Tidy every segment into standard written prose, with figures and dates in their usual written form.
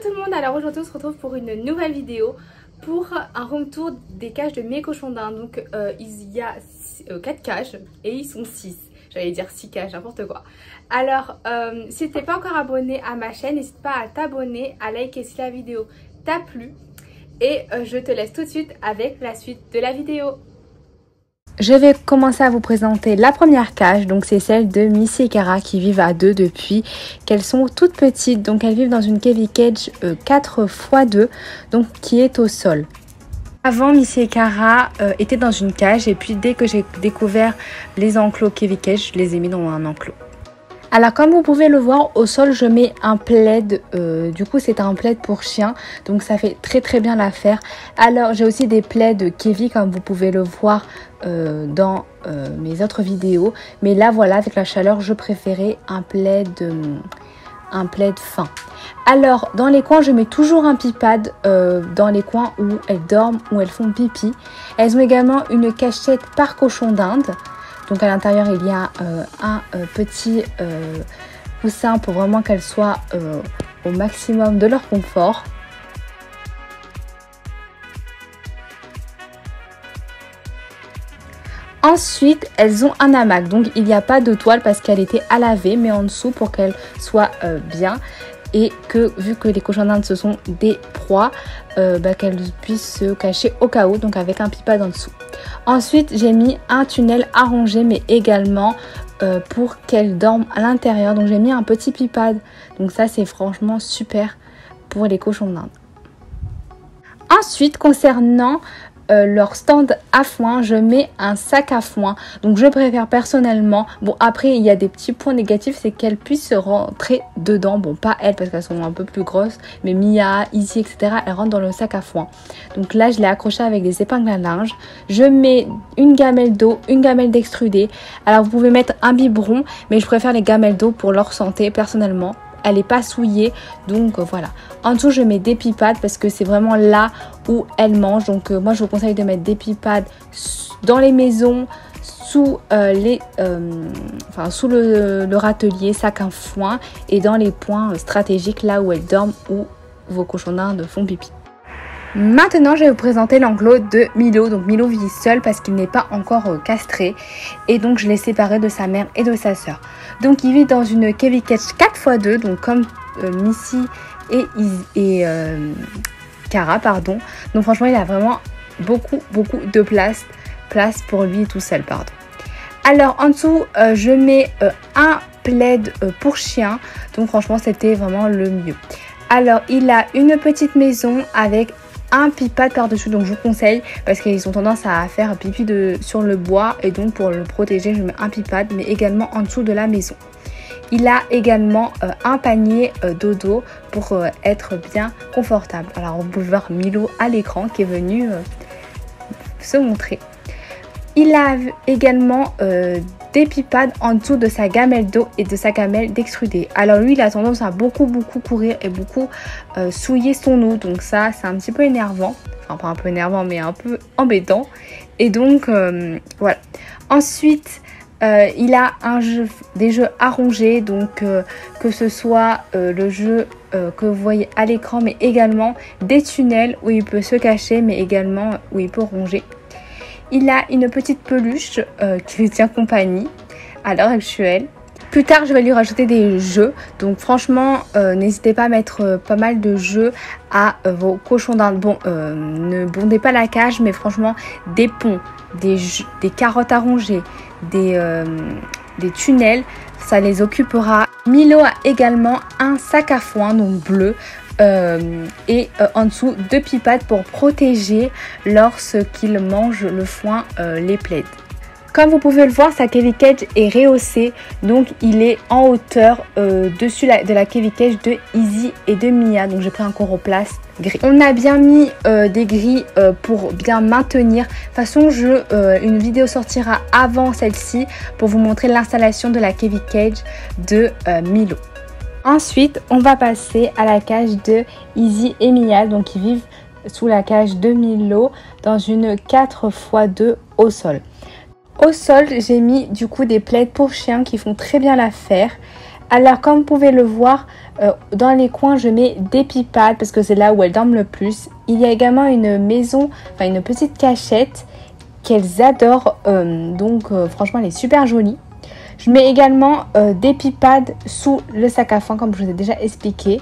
tout le monde, alors aujourd'hui on se retrouve pour une nouvelle vidéo pour un room tour des cages de mes cochons d'Inde. Donc il y a 4 cages et ils sont 6, j'allais dire 6 cages, n'importe quoi. Alors si tu n'es pas encore abonné à ma chaîne, n'hésite pas à t'abonner, à liker si la vidéo t'a plu. Et je te laisse tout de suite avec la suite de la vidéo. Je vais commencer à vous présenter la première cage, donc c'est celle de Missy et Cara qui vivent à deux depuis qu'elles sont toutes petites. Donc elles vivent dans une Kevin Cage 4x2, donc qui est au sol. Avant, Missy et Cara étaient dans une cage et puis dès que j'ai découvert les enclos Kevin Cage, je les ai mis dans un enclos. Alors comme vous pouvez le voir, au sol je mets un plaid, du coup c'est un plaid pour chien, donc ça fait très bien l'affaire. Alors j'ai aussi des plaids Kevin comme vous pouvez le voir dans mes autres vidéos, mais là voilà, avec la chaleur je préférais un plaid fin. Alors dans les coins je mets toujours un pipad, dans les coins où elles dorment, où elles font pipi. Elles ont également une cachette par cochon d'Inde. Donc à l'intérieur il y a un petit coussin pour vraiment qu'elles soient au maximum de leur confort. Ensuite elles ont un hamac, donc il n'y a pas de toile parce qu'elle était à laver, mais en dessous pour qu'elle soit bien. Et que vu que les cochons d'Inde ce sont des proies, qu'elles puissent se cacher au cas où, donc avec un pipad en dessous. Ensuite j'ai mis un tunnel à ronger, mais également pour qu'elles dorment à l'intérieur, donc j'ai mis un petit pipad, donc ça c'est franchement super pour les cochons d'Inde. Ensuite concernant leur stand à foin, je mets un sac à foin, donc je préfère personnellement. Bon après il y a des petits points négatifs, c'est qu'elles puissent se rentrer dedans, bon pas elles parce qu'elles sont un peu plus grosses, mais Mia, Izzy etc, elles rentrent dans le sac à foin. Donc là je l'ai accroché avec des épingles à linge. Je mets une gamelle d'eau, une gamelle d'extrudé. Alors vous pouvez mettre un biberon, mais je préfère les gamelles d'eau pour leur santé personnellement. Elle n'est pas souillée, donc voilà. En dessous je mets des pipads parce que c'est vraiment là où elles mangent. Donc moi je vous conseille de mettre des pipads dans les maisons, sous sous le râtelier, sac à foin, et dans les points stratégiques là où elles dorment, où vos cochons d'Inde font pipi. Maintenant je vais vous présenter l'enclos de Milo. Donc Milo vit seul parce qu'il n'est pas encore castré, et donc je l'ai séparé de sa mère et de sa soeur. Donc il vit dans une Kevin Cage 4x2, donc comme Missy et Cara pardon. Donc franchement il a vraiment beaucoup de place pour lui tout seul pardon. Alors en dessous je mets un plaid pour chien, donc franchement c'était vraiment le mieux. Alors il a une petite maison avec un pipad par-dessus, donc je vous conseille parce qu'ils ont tendance à faire pipi sur le bois, et donc pour le protéger je mets un pipad, mais également en dessous de la maison. Il a également un panier dodo pour être bien confortable. Alors on peut voir Milo à l'écran qui est venu se montrer. Il a également des pipads en dessous de sa gamelle d'eau et de sa gamelle d'extrudé. Alors lui il a tendance à beaucoup courir et beaucoup souiller son eau, donc ça c'est un petit peu énervant, enfin pas un peu énervant mais un peu embêtant, et donc voilà. Ensuite il a des jeux à ronger, donc que ce soit le jeu que vous voyez à l'écran, mais également des tunnels où il peut se cacher, mais également où il peut ronger. Il a une petite peluche qui lui tient compagnie à l'heure actuelle. Plus tard, je vais lui rajouter des jeux. Donc franchement, n'hésitez pas à mettre pas mal de jeux à vos cochons d'Inde. Bon, ne bondez pas la cage, mais franchement, des ponts, des carottes à ronger, des tunnels, ça les occupera. Milo a également un sac à foin, donc bleu. Et en dessous 2 pipads pour protéger lorsqu'il mange le foin les plaids. Comme vous pouvez le voir, sa Kevin Cage est rehaussée, donc il est en hauteur dessus de la Kevin Cage de Izzy et de Mia. Donc j'ai pris un coroplast gris. On a bien mis des grilles pour bien maintenir. De toute façon une vidéo sortira avant celle-ci pour vous montrer l'installation de la Kevin Cage de Milo. Ensuite, on va passer à la cage de Izzy et Mia, donc ils vivent sous la cage de Milo dans une 4x2 au sol. Au sol, j'ai mis du coup des plaids pour chiens qui font très bien l'affaire. Alors comme vous pouvez le voir, dans les coins je mets des pipades parce que c'est là où elles dorment le plus. Il y a également une maison, enfin une petite cachette qu'elles adorent, franchement elle est super jolie. Je mets également des pipades sous le sac à foin comme je vous ai déjà expliqué.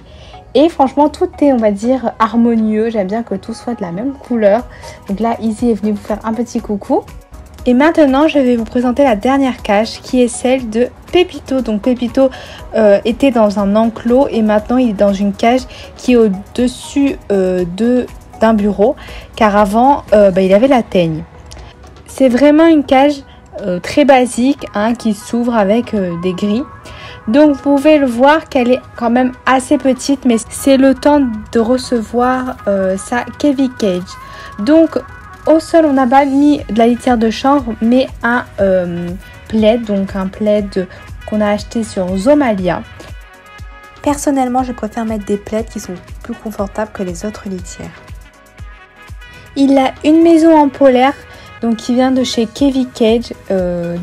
Et franchement tout est, on va dire, harmonieux. J'aime bien que tout soit de la même couleur. Donc là Izzy est venue vous faire un petit coucou. Et maintenant je vais vous présenter la dernière cage qui est celle de Pépito. Donc Pépito était dans un enclos et maintenant il est dans une cage qui est au-dessus d'un bureau, car avant il avait la teigne. C'est vraiment une cage très basique qui s'ouvre avec des grilles. Donc vous pouvez le voir qu'elle est quand même assez petite, mais c'est le temps de recevoir sa Kevin Cage. Donc au sol on n'a pas mis de la litière de chanvre mais un plaid, donc un plaid qu'on a acheté sur Zomalia. Personnellement je préfère mettre des plaids qui sont plus confortables que les autres litières. Il a une maison en polaire, donc qui vient de chez Kevin Cage.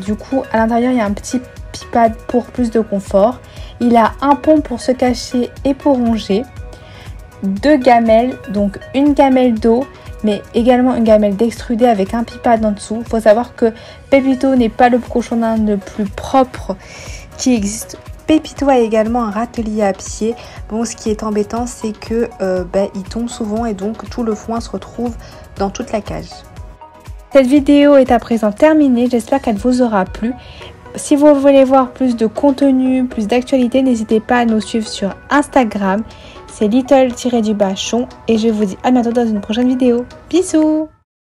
Du coup à l'intérieur il y a un petit pipade pour plus de confort. Il a un pont pour se cacher et pour ronger. 2 gamelles, donc une gamelle d'eau mais également une gamelle d'extrudé avec un pipade en dessous. Il faut savoir que Pépito n'est pas le cochon d'Inde le plus propre qui existe. Pépito a également un râtelier à pied. Bon, ce qui est embêtant, c'est que il tombe souvent et donc tout le foin se retrouve dans toute la cage. Cette vidéo est à présent terminée. J'espère qu'elle vous aura plu. Si vous voulez voir plus de contenu, plus d'actualité, n'hésitez pas à nous suivre sur Instagram. C'est little-chon et je vous dis à bientôt dans une prochaine vidéo. Bisous!